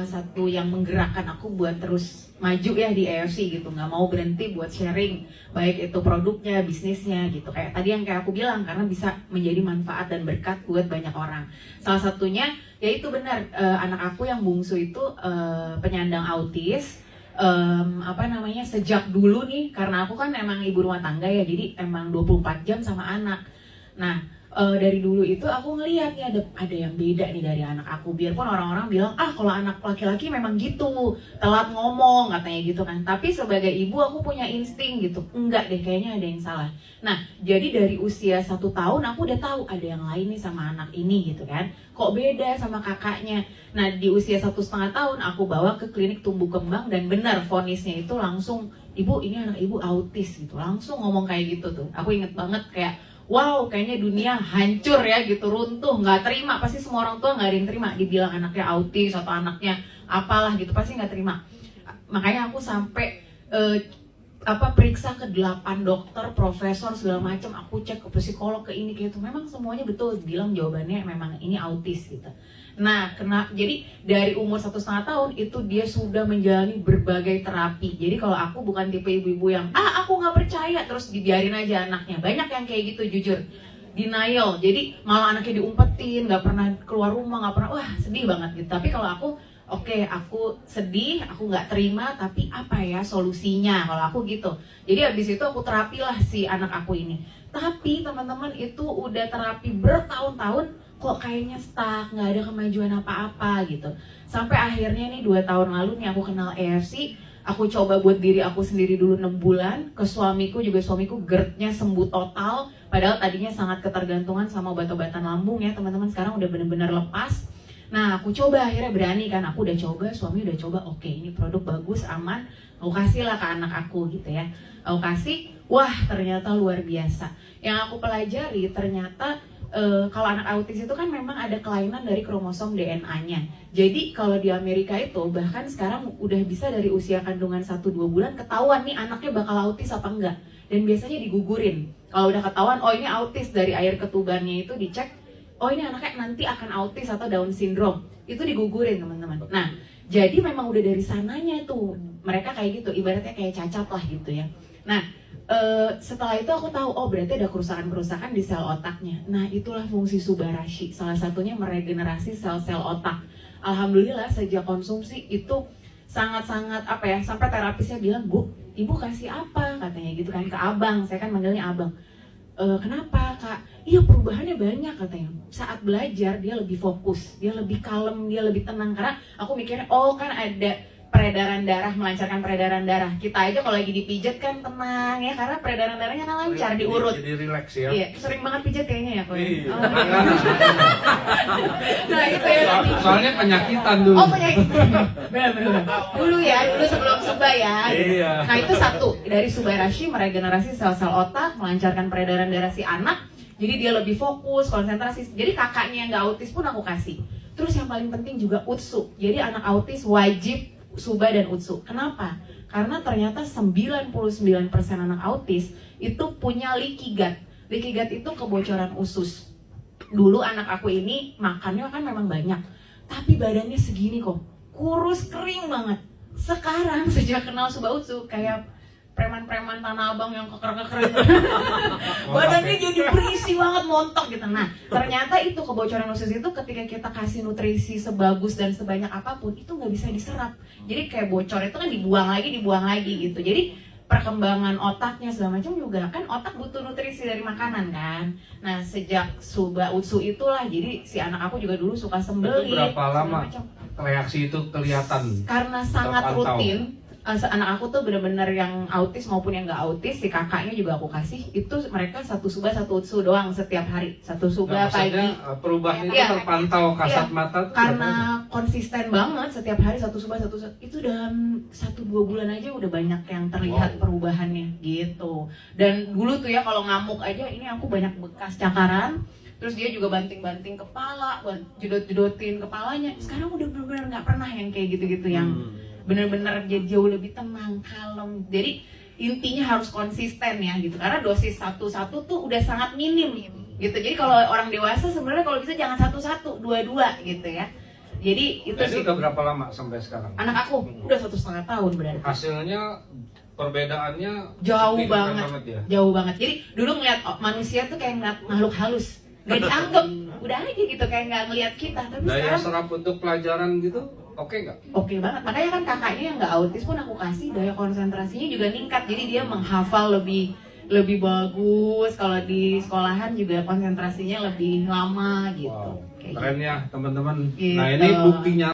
salah satu yang menggerakkan aku buat terus maju ya di AFC gitu, nggak mau berhenti buat sharing baik itu produknya, bisnisnya gitu. Kayak tadi yang kayak aku bilang, karena bisa menjadi manfaat dan berkat buat banyak orang. Salah satunya ya itu benar, anak aku yang bungsu itu penyandang autis. Sejak dulu nih, karena aku kan emang ibu rumah tangga ya, jadi emang 24 jam sama anak. Nah, dari dulu itu aku ngeliat nih ada yang beda nih dari anak aku. Biarpun orang-orang bilang, kalau anak laki-laki memang gitu, telat ngomong katanya gitu kan. Tapi sebagai ibu aku punya insting gitu, enggak deh, kayaknya ada yang salah. Nah, jadi dari usia 1 tahun aku udah tahu ada yang lain nih sama anak ini gitu kan. Kok beda sama kakaknya. Nah, di usia 1,5 tahun aku bawa ke klinik tumbuh kembang, dan benar vonisnya itu langsung, ibu ini anak ibu autis gitu. Langsung ngomong kayak gitu tuh. Aku inget banget kayak, wow, kayaknya dunia hancur ya gitu, runtuh, nggak terima. Pasti semua orang tua nggak ada yang terima dibilang anaknya autis atau anaknya apalah gitu, pasti nggak terima. Makanya aku sampai periksa ke 8 dokter, profesor segala macam. Aku cek ke psikolog, ke ini kayak itu. Memang semuanya betul bilang jawabannya memang ini autis gitu. Nah, jadi dari umur 1,5 tahun itu dia sudah menjalani berbagai terapi. Jadi kalau aku bukan tipe ibu-ibu yang aku nggak percaya terus dibiarin aja anaknya. Banyak yang kayak gitu, jujur, denial. Jadi malah anaknya diumpetin, nggak pernah keluar rumah, nggak pernah, wah sedih banget gitu. Tapi kalau aku, aku sedih, aku nggak terima, tapi apa ya solusinya kalau aku gitu. Jadi habis itu aku terapilah si anak aku ini. Tapi teman-teman, itu udah terapi bertahun-tahun, kok kayaknya stuck, nggak ada kemajuan apa-apa gitu. Sampai akhirnya nih 2 tahun lalu nih aku kenal AFC, aku coba buat diri aku sendiri dulu 6 bulan, ke suamiku juga, suamiku GERD-nya sembuh total, padahal tadinya sangat ketergantungan sama obat-obatan lambung ya teman-teman, sekarang udah bener-bener lepas. Nah, aku coba, akhirnya berani kan, aku udah coba, suami udah coba, oke, ini produk bagus, aman, aku kasih lah ke anak aku gitu ya. Aku kasih, wah ternyata luar biasa. Yang aku pelajari ternyata kalau anak autis itu kan memang ada kelainan dari kromosom DNA-nya. Jadi kalau di Amerika itu bahkan sekarang udah bisa dari usia kandungan 1-2 bulan ketahuan nih anaknya bakal autis apa enggak. Dan biasanya digugurin. Kalau udah ketahuan, oh ini autis, dari air ketubannya itu dicek, oh ini anaknya nanti akan autis atau Down syndrome, itu digugurin teman-teman. Nah, jadi memang udah dari sananya tuh mereka kayak gitu, ibaratnya kayak cacat lah gitu ya. Nah, setelah itu aku tahu, oh berarti ada kerusakan-kerusakan di sel otaknya. Nah, itulah fungsi Subarashi, salah satunya meregenerasi sel-sel otak. Alhamdulillah sejak konsumsi itu sangat-sangat sampai terapisnya bilang, Bu, ibu kasih apa katanya gitu kan ke abang, saya kan manggilnya abang. Kenapa kak? Iya, perubahannya banyak katanya. Saat belajar dia lebih fokus, dia lebih kalem, dia lebih tenang. Karena aku mikirnya, oh kan ada peredaran darah, melancarkan peredaran darah. Kita aja kalau lagi dipijat kan tenang ya, karena peredaran darahnya kan lancar, diurut. Jadi relax ya. Iya, sering banget pijat kayaknya ya kok. Iya. Nah itu ya. Soalnya penyakitan dulu. Oh penyakitan. Benar. Dulu sebelum Suba ya. Iya. Nah itu satu, dari Subarashi meregenerasi sel-sel otak, melancarkan peredaran darah si anak. Jadi dia lebih fokus, konsentrasi. Jadi kakaknya yang nggak autis pun aku kasih. Terus yang paling penting juga Utsu. Jadi anak autis wajib Suba dan Utsu. Kenapa? Karena ternyata 99% anak autis itu punya leaky gut. Leaky gut itu kebocoran usus. Dulu anak aku ini makannya kan memang banyak, tapi badannya segini kok, kurus kering banget. Sekarang sejak kenal Suba Utsu kayak preman-preman Tanah Abang yang keker-keker badannya jadi berisi banget, montok gitu. Nah, ternyata itu kebocoran usus itu ketika kita kasih nutrisi sebagus dan sebanyak apapun itu nggak bisa diserap. Jadi kayak bocor itu kan dibuang lagi gitu. Jadi perkembangan otaknya segala macam juga kan, otak butuh nutrisi dari makanan kan. Nah, sejak Suba Utsu itulah jadi si anak aku juga dulu suka sembelit. Itu berapa lama reaksi itu kelihatan? Karena sangat terpantau. rutin. Anak aku tuh bener-bener yang autis maupun yang nggak autis, si kakaknya juga aku kasih, itu mereka 1 Suba 1 Utsu doang setiap hari. 1 Suba pagi. Perubahan itu Iya, terpantau kasat mata tuh karena konsisten banget setiap hari 1 Suba 1 Utsu. Itu dalam 1-2 bulan aja udah banyak yang terlihat perubahannya gitu. Dan dulu tuh ya kalau ngamuk aja, ini aku banyak bekas cakaran. Terus dia juga banting-banting kepala, jedot-jedotin kepalanya. Sekarang udah bener-bener nggak pernah yang kayak gitu-gitu yang bener-bener jadi jauh lebih tenang, kalem. Jadi intinya harus konsisten ya gitu, karena dosis 1-1 tuh udah sangat minim gitu. Jadi kalau orang dewasa sebenarnya kalau bisa jangan 1-1, 2-2 gitu ya. Jadi itu Jadi sih. udah berapa lama sampai sekarang? Anak aku udah 1,5 tahun berarti. Hasilnya perbedaannya Jauh signifikan banget. ya? Jauh banget. Jadi dulu ngeliat manusia tuh kayak ngeliat makhluk halus, gak dianggap, udah aja gitu kayak nggak ngeliat kita. Tapi Daya sekarang serap untuk pelajaran gitu, oke nggak? oke banget. Makanya kan kakaknya yang nggak autis pun aku kasih daya konsentrasinya juga meningkat. Jadi dia menghafal lebih bagus. Kalau di sekolahan juga konsentrasinya lebih lama gitu. Wow, Kayak keren ya teman-teman. Gitu. Nah ini buktinya.